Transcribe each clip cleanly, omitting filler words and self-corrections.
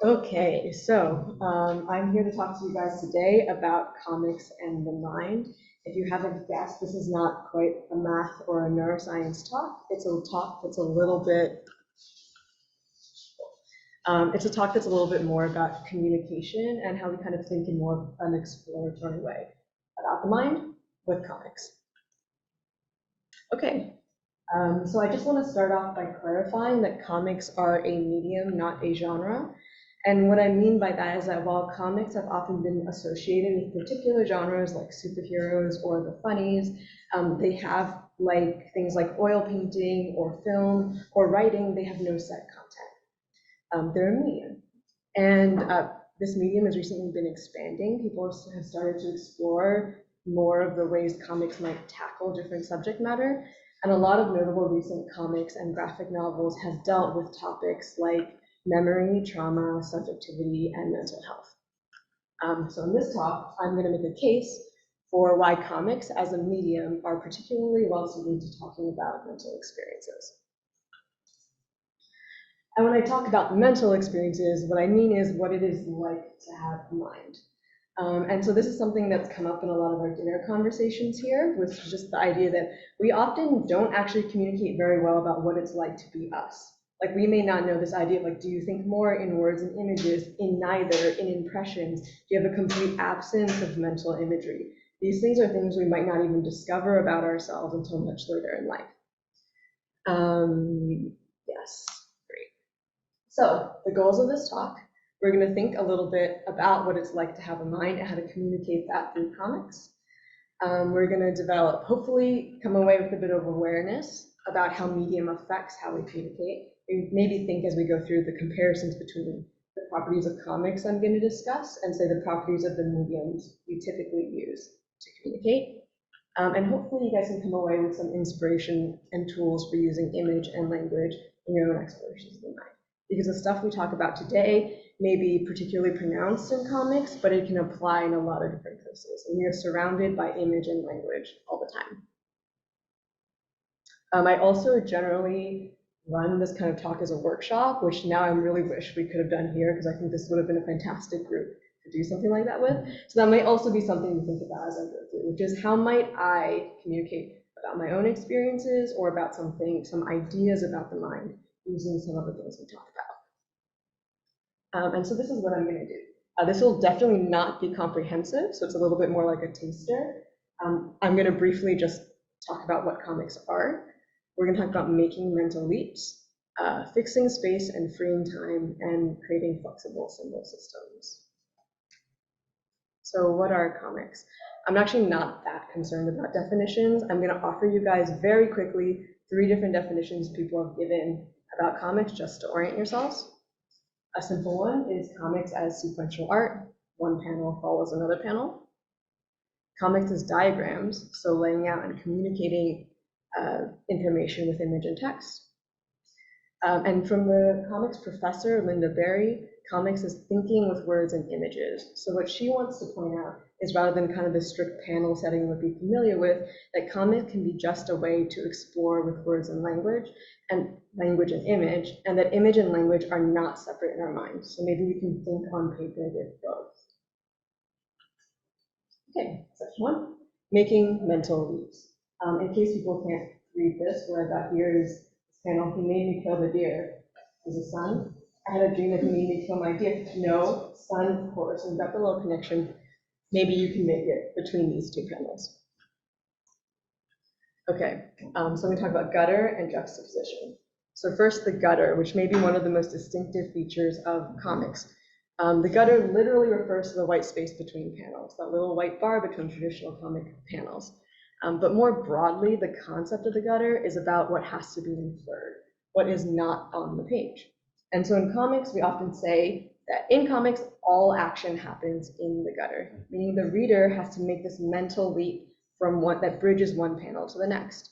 Okay, so I'm here to talk to you guys today about comics and the mind. If you haven't guessed, this is not quite a math or a neuroscience talk. It's a talk that's a little bit more about communication and how we kind of think in more of an exploratory way about the mind with comics. Okay, so I just want to start off by clarifying that comics are a medium, not a genre. And what I mean by that is that while comics have often been associated with particular genres like superheroes or the funnies, they have like things like oil painting or film or writing, they have no set content. They're a medium. And this medium has recently been expanding. People have started to explore more of the ways comics might tackle different subject matter. And a lot of notable recent comics and graphic novels have dealt with topics like memory, trauma, subjectivity, and mental health. So in this talk, I'm going to make a case for why comics as a medium are particularly well suited to talking about mental experiences. And when I talk about mental experiences, what I mean is what it is like to have a mind. And so this is something that's come up in a lot of our dinner conversations here, which is just the idea that we often don't actually communicate very well about what it's like to be us. Like we may not know this idea of like, do you think more in words and images, in neither, in impressions? Do you have a complete absence of mental imagery? These things are things we might not even discover about ourselves until much later in life. Yes, great. So the goals of this talk, we're going to think a little bit about what it's like to have a mind and how to communicate that through comics. We're going to develop, hopefully come away with a bit of awareness about how medium affects how we communicate. We maybe think as we go through the comparisons between the properties of comics I'm going to discuss and say the properties of the mediums we typically use to communicate. And hopefully you guys can come away with some inspiration and tools for using image and language in your own explorations of the mind. Because the stuff we talk about today may be particularly pronounced in comics, but it can apply in a lot of different places. And we are surrounded by image and language all the time. I also generally run this kind of talk as a workshop, which now I really wish we could have done here because I think this would have been a fantastic group to do something like that with. So that might also be something to think about as I go through, which is how might I communicate about my own experiences or about some ideas about the mind using some of the things we talked about. And so this is what I'm going to do. This will definitely not be comprehensive, so it's a little bit more like a taster. I'm going to briefly just talk about what comics are. We're going to talk about making mental leaps, fixing space and freeing time, and creating flexible symbol systems. So what are comics? I'm actually not that concerned about definitions. I'm going to offer you guys very quickly 3 different definitions people have given about comics just to orient yourselves. A simple one is comics as sequential art. One panel follows another panel. Comics as diagrams, so laying out and communicating information with image and text. And from the comics professor, Linda Berry, comics is thinking with words and images. So what she wants to point out is rather than kind of the strict panel setting we'd be familiar with, that comic can be just a way to explore with words and language and image, and that image and language are not separate in our minds. So maybe we can think on paper with both. Okay, section 1, making mental leaps. In case people can't read this, what I've got here is this panel, he made me kill the deer. Is a sun. I had a dream that he made me kill my deer. No, sun, of course. We've got the little connection. Maybe you can make it between these 2 panels. Okay, so we talk about gutter and juxtaposition. So first, the gutter, which may be one of the most distinctive features of comics. The gutter literally refers to the white space between panels, that little white bar between traditional comic panels. But more broadly, the concept of the gutter is about what has to be inferred, what is not on the page. And so in comics, we often say that in comics, all action happens in the gutter, meaning the reader has to make this mental leap from that bridges one panel to the next.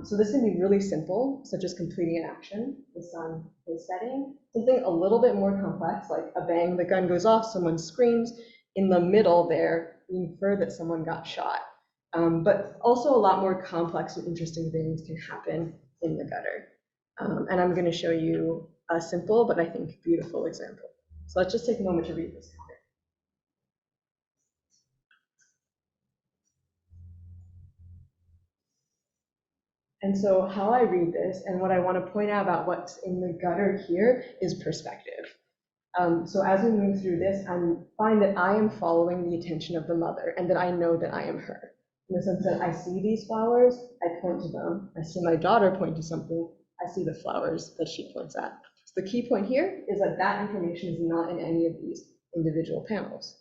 So this can be really simple, such as completing an action, the sun is setting. Something a little bit more complex, like a bang, the gun goes off, someone screams. In the middle there, we infer that someone got shot. But also a lot more complex and interesting things can happen in the gutter. And I'm going to show you a simple, but I think beautiful example. So let's just take a moment to read this comic. And so how I read this, and what I want to point out about what's in the gutter here, is perspective. So as we move through this, I find that I am following the attention of the mother, and that I know that I am her. In the sense that I see these flowers, I point to them. I see my daughter point to something, I see the flowers that she points at. So the key point here is that that information is not in any of these individual panels.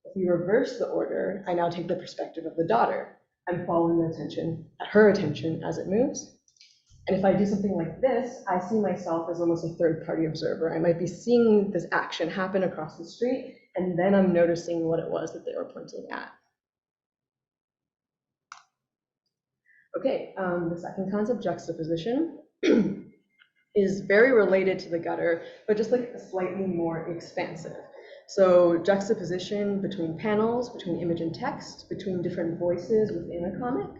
If we reverse the order, I now take the perspective of the daughter. I'm following the attention, her attention as it moves. And if I do something like this, I see myself as almost a third-party observer. I might be seeing this action happen across the street, and then I'm noticing what it was that they were pointing at. Okay, the second concept, juxtaposition, is very related to the gutter, but just like slightly more expansive. So juxtaposition between panels, between image and text, between different voices within a comic,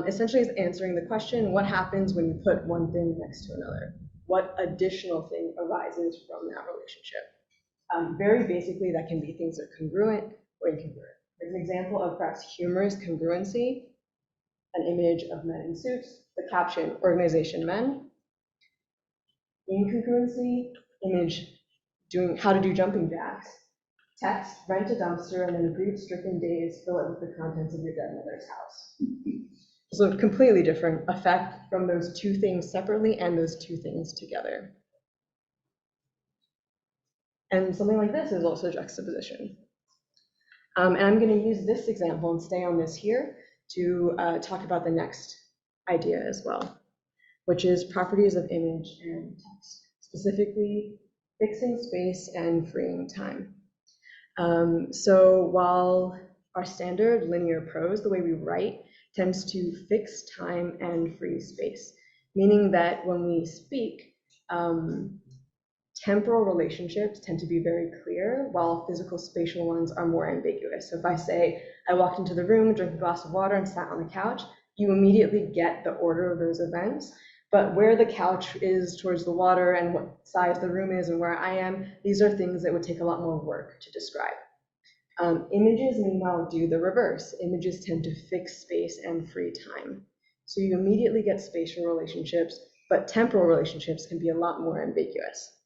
essentially is answering the question, what happens when you put one thing next to another? What additional thing arises from that relationship? Very basically, that can be things that are congruent or incongruent. There's an example of perhaps humorous congruency, an image of men in suits, the caption, organization men. Incongruency, image doing how to do jumping jacks. Text, rent a dumpster, and in grief-stricken days, fill it with the contents of your dead mother's house. So completely different effect from those two things separately and those two things together. And something like this is also juxtaposition. And I'm going to use this example and stay on this here to talk about the next idea as well, which is properties of image and text, specifically fixing space and freeing time. So while our standard linear prose, the way we write, tends to fix time and free space, meaning that when we speak, temporal relationships tend to be very clear, while physical spatial ones are more ambiguous. So if I say, I walked into the room, drank a glass of water, and sat on the couch, you immediately get the order of those events. But where the couch is towards the water and what size the room is and where I am, these are things that would take a lot more work to describe. Images, meanwhile, do the reverse. Images tend to fix space and free time. So you immediately get spatial relationships, but temporal relationships can be a lot more ambiguous.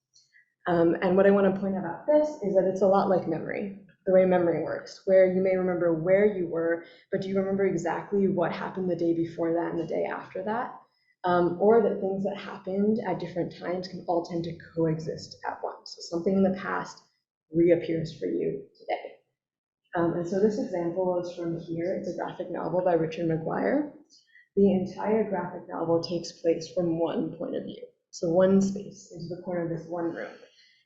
And what I want to point out about this is that it's a lot like memory, the way memory works, where you may remember where you were, but do you remember exactly what happened the day before that and the day after that? Or that things that happened at different times can all tend to coexist at once. So something in the past reappears for you today. And so this example is from here. It's a graphic novel by Richard Maguire. The entire graphic novel takes place from one point of view. So one space into the corner of this one room.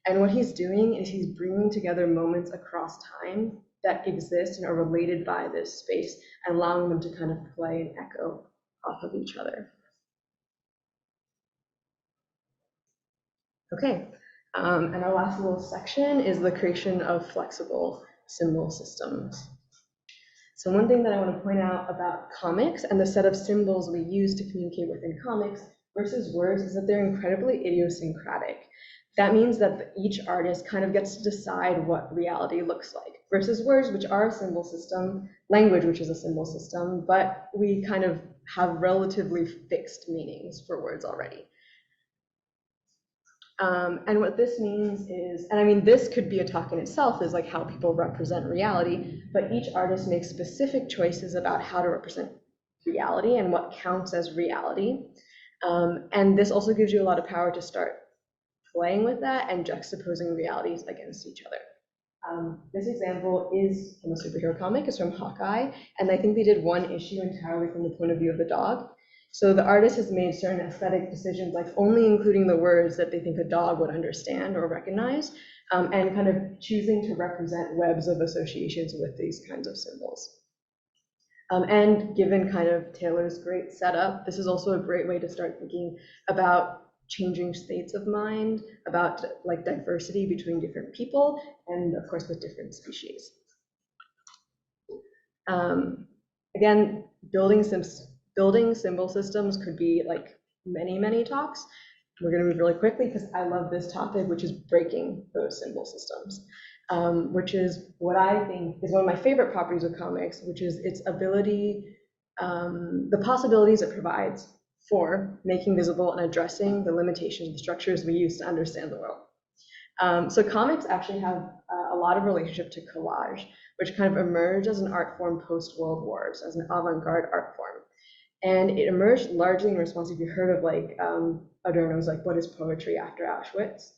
And what he's doing is he's bringing together moments across time that exist and are related by this space and allowing them to kind of play and echo off of each other. Okay, and our last little section is the creation of flexible symbol systems. So one thing that I want to point out about comics and the set of symbols we use to communicate within comics versus words is that they're incredibly idiosyncratic. That means that each artist kind of gets to decide what reality looks like, versus words, which are a symbol system, language, which is a symbol system, but we kind of have relatively fixed meanings for words already. And what this means is, and I mean, this could be a talk in itself, is like how people represent reality, but each artist makes specific choices about how to represent reality and what counts as reality. And this also gives you a lot of power to start playing with that and juxtaposing realities against each other. This example is from a superhero comic, it's from Hawkeye, and I think they did one issue entirely from the point of view of the dog. So the artist has made certain aesthetic decisions, like only including the words that they think a dog would understand or recognize, and kind of choosing to represent webs of associations with these kinds of symbols. And given kind of Taylor's great setup, this is also a great way to start thinking about changing states of mind, about like diversity between different people, and of course with different species. Again, building symbol systems could be like many talks. We're going to move really quickly because I love this topic, which is breaking those symbol systems, which is what I think is one of my favorite properties of comics, which is its ability, the possibilities it provides for making visible and addressing the limitations, the structures we use to understand the world. So comics actually have a lot of relationship to collage, which kind of emerged as an art form post-World Wars, as an avant-garde art form. And it emerged largely in response, if you heard of like Adorno's like, what is poetry after Auschwitz?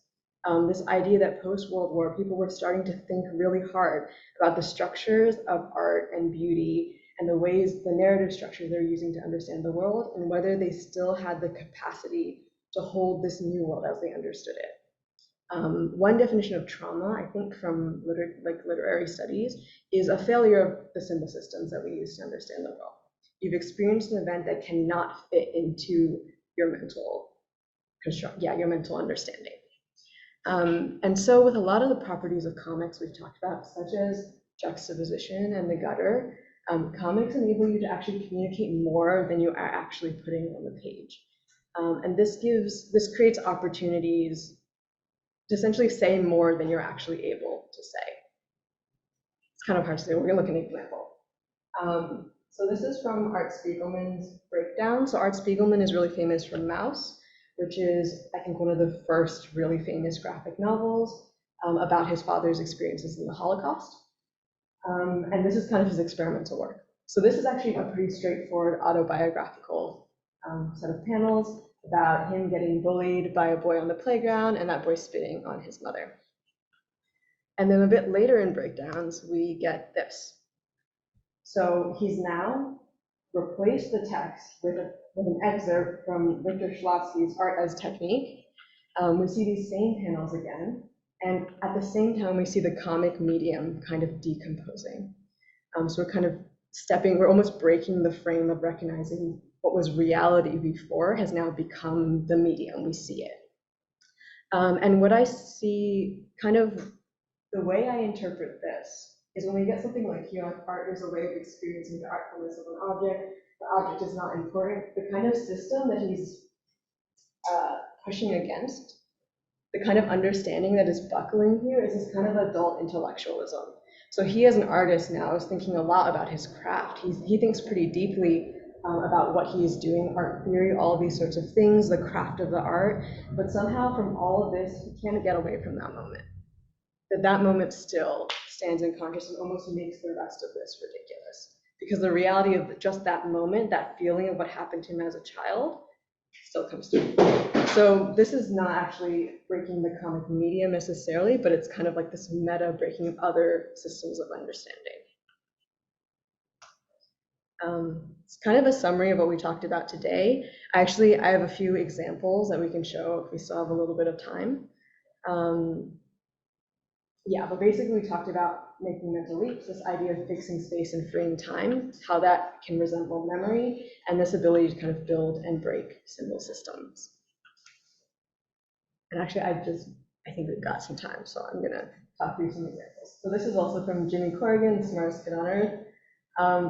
This idea that post-World War, people were starting to think really hard about the structures of art and beauty and the ways, the narrative structures they're using to understand the world, and whether they still had the capacity to hold this new world as they understood it. One definition of trauma, I think, from literary studies, is a failure of the symbol systems that we use to understand the world. You've experienced an event that cannot fit into your mental your mental understanding. And so with a lot of the properties of comics we've talked about, such as juxtaposition and the gutter, comics enable you to actually communicate more than you are actually putting on the page. And this creates opportunities to essentially say more than you're actually able to say. It's kind of hard to say. We're going to look at an example. So this is from Art Spiegelman's breakdown. So Art Spiegelman is really famous for Maus, which is, I think, one of the first really famous graphic novels about his father's experiences in the Holocaust. And this is kind of his experimental work. So this is actually a pretty straightforward autobiographical set of panels about him getting bullied by a boy on the playground and that boy spitting on his mother. And then a bit later in breakdowns, we get this. So he's now replaced the text with an excerpt from Victor Schlotsky's Art as Technique. We see these same panels again, and at the same time, we see the comic medium kind of decomposing. So we're kind of we're almost breaking the frame of recognizing what was reality before has now become the medium, we see it. And what I see, kind of the way I interpret this, is when we get something like here, like art is a way of experiencing the artfulness of an object, the object is not important, the kind of system that he's pushing against, the kind of understanding that is buckling here is this kind of adult intellectualism. So he as an artist now is thinking a lot about his craft. He thinks pretty deeply about what he is doing, art theory, all these sorts of things, the craft of the art, but somehow from all of this, he can't get away from that moment. That moment still stands in contrast and almost makes the rest of this ridiculous. Because the reality of just that moment, that feeling of what happened to him as a child, still comes through. So this is not actually breaking the comic medium necessarily, but it's kind of like this meta breaking of other systems of understanding. It's kind of a summary of what we talked about today. I have a few examples that we can show if we still have a little bit of time. But basically we talked about making mental leaps, this idea of fixing space and freeing time, how that can resemble memory, and this ability to kind of build and break symbol systems. And actually, I think we've got some time, so I'm gonna talk through some examples. So this is also from Jimmy Corrigan, The Smartest Kid on Earth,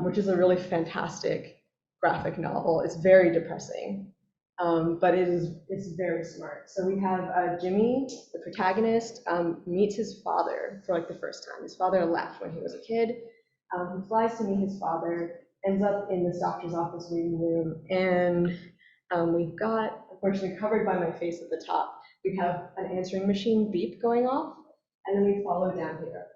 which is a really fantastic graphic novel. It's very depressing, but it's very smart. So we have Jimmy, the protagonist, meets his father for like the first time. His father left when he was a kid. He flies to meet his father, ends up in this doctor's office waiting room, and we've got, unfortunately covered by my face at the top, we have an answering machine beep going off, and then we follow down here.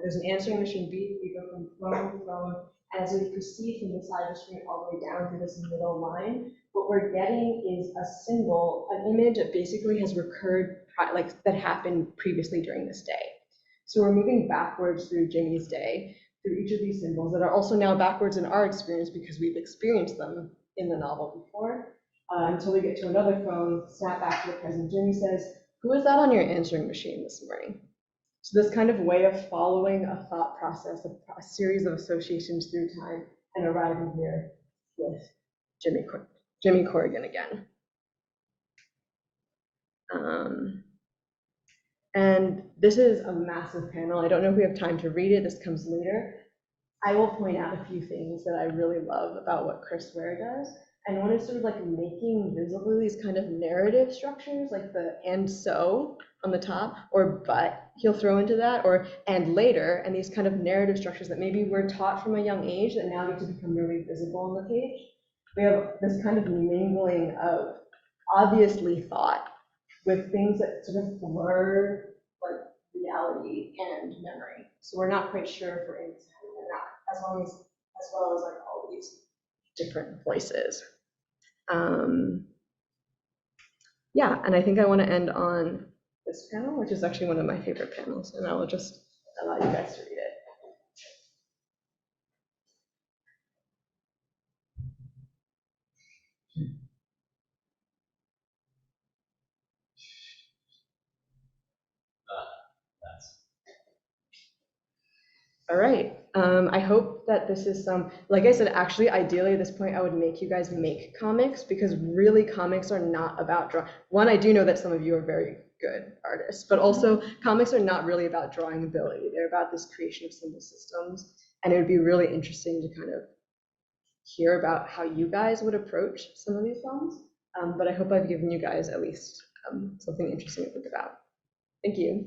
There's an answering machine beep, we go from phone to phone, and as we proceed from the side of the screen all the way down through this middle line, what we're getting is a symbol, an image that basically has recurred, like that happened previously during this day. So we're moving backwards through Jimmy's day, through each of these symbols that are also now backwards in our experience because we've experienced them in the novel before. Until we get to another phone, snap back to the present. Jimmy says, "Who is that on your answering machine this morning?" So this kind of way of following a thought process, a series of associations through time, and arriving here with Jimmy Corrigan again. And this is a massive panel. I don't know if we have time to read it. This comes later. I will point out a few things that I really love about what Chris Ware does. and one is sort of like making visible these kind of narrative structures, like the "and so" on the top, or "but" he'll throw into that, or "and later," and these kind of narrative structures that maybe we're taught from a young age that now get to become really visible on the page. We have this kind of mingling of obviously thought with things that sort of blur like reality and memory. So we're not quite sure if we're in or not, as well as like all these different voices. Yeah, and I think I want to end on this panel, which is actually one of my favorite panels, and I will just allow you guys to read it. All right. I hope that this is like I said, actually, ideally at this point, I would make you guys make comics, because really comics are not about drawing. One, I do know that some of you are very good artists, but also comics are not really about drawing ability. They're about this creation of symbol systems. And it would be really interesting to kind of hear about how you guys would approach some of these films. But I hope I've given you guys at least something interesting to think about. Thank you.